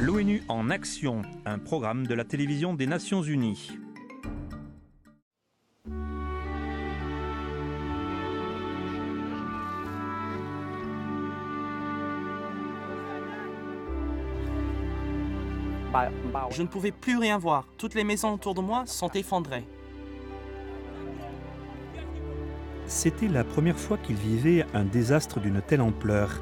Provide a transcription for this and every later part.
L'ONU en action, un programme de la télévision des Nations Unies. Je ne pouvais plus rien voir. Toutes les maisons autour de moi sont effondrées. C'était la première fois qu'il vivait un désastre d'une telle ampleur.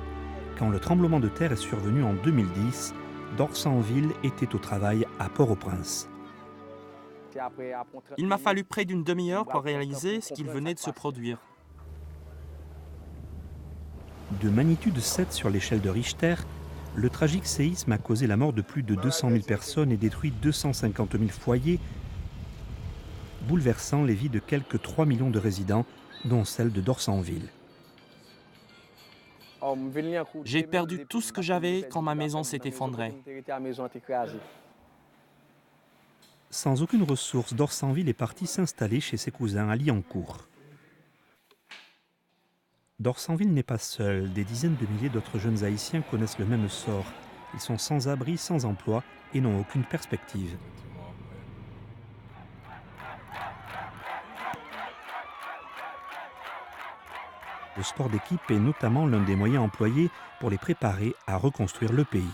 Quand le tremblement de terre est survenu en 2010, Dorsanville était au travail à Port-au-Prince. Il m'a fallu près d'une demi-heure pour réaliser ce qu'il venait de se produire. De magnitude 7 sur l'échelle de Richter, le tragique séisme a causé la mort de plus de 200 000 personnes et détruit 250 000 foyers, bouleversant les vies de quelques 3 millions de résidents, dont celle de Dorsanville. J'ai perdu tout ce que j'avais quand ma maison s'est effondrée. Sans aucune ressource, Dorsanville est parti s'installer chez ses cousins à Liancourt. Dorsanville n'est pas seul. Des dizaines de milliers d'autres jeunes Haïtiens connaissent le même sort. Ils sont sans abri, sans emploi et n'ont aucune perspective. Le sport d'équipe est notamment l'un des moyens employés pour les préparer à reconstruire le pays.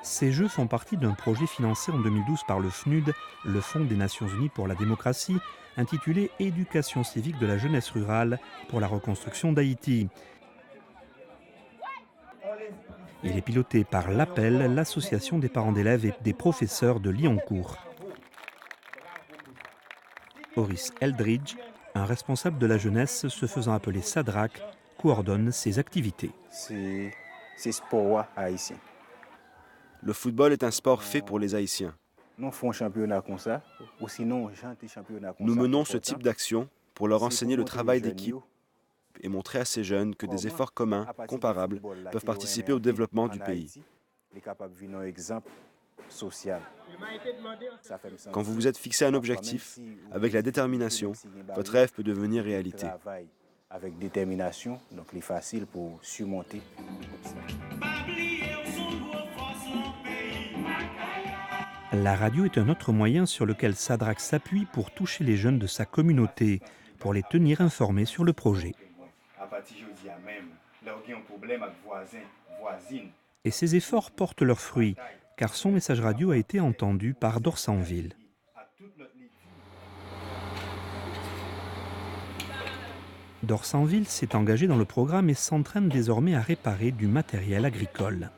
Ces Jeux font partie d'un projet financé en 2012 par le FNUD, le Fonds des Nations Unies pour la démocratie, intitulé « Éducation civique de la jeunesse rurale pour la reconstruction d'Haïti ». Il est piloté par l'APEL, l'association des parents d'élèves et des professeurs de Liancourt. Horace Eldridge, un responsable de la jeunesse se faisant appeler Sadrak, coordonne ces activités. C'est sport haïtien. Le football est un sport fait pour les Haïtiens. Nous faisons un championnat comme ça, ou sinon championnat comme ça. Nous menons ce type d'action pour leur enseigner le travail d'équipe et montrer à ces jeunes que des efforts communs, comparables, peuvent participer au développement du pays. Quand vous vous êtes fixé un objectif, avec la détermination, votre rêve peut devenir réalité. Avec détermination, donc il est facile pour surmonter. La radio est un autre moyen sur lequel Sadrak s'appuie pour toucher les jeunes de sa communauté, pour les tenir informés sur le projet. Et ces efforts portent leurs fruits, car son message radio a été entendu par Dorsanville. Dorsanville s'est engagé dans le programme et s'entraîne désormais à réparer du matériel agricole.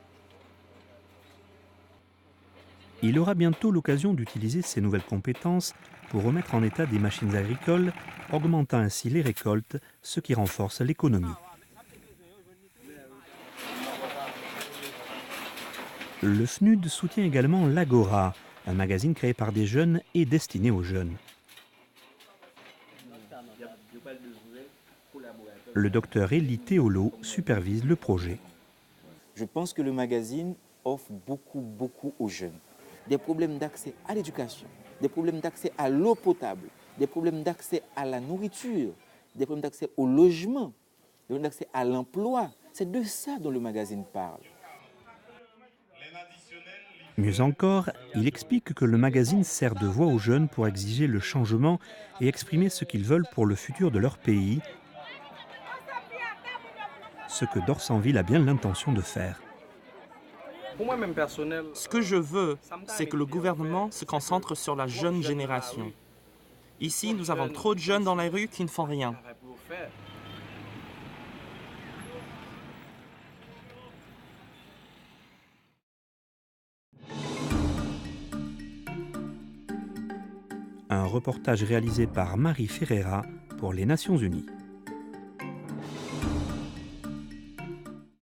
Il aura bientôt l'occasion d'utiliser ses nouvelles compétences pour remettre en état des machines agricoles, augmentant ainsi les récoltes, ce qui renforce l'économie. Le FNUD soutient également l'Agora, un magazine créé par des jeunes et destiné aux jeunes. Le docteur Elie Théolo supervise le projet. Je pense que le magazine offre beaucoup aux jeunes. Des problèmes d'accès à l'éducation, des problèmes d'accès à l'eau potable, des problèmes d'accès à la nourriture, des problèmes d'accès au logement, des problèmes d'accès à l'emploi. C'est de ça dont le magazine parle. Mieux encore, il explique que le magazine sert de voix aux jeunes pour exiger le changement et exprimer ce qu'ils veulent pour le futur de leur pays, ce que Dorsanville a bien l'intention de faire. Ce que je veux, c'est que le gouvernement se concentre sur la jeune génération. Ici, nous avons trop de jeunes dans les rues qui ne font rien. Un reportage réalisé par Marie Ferreira pour les Nations Unies.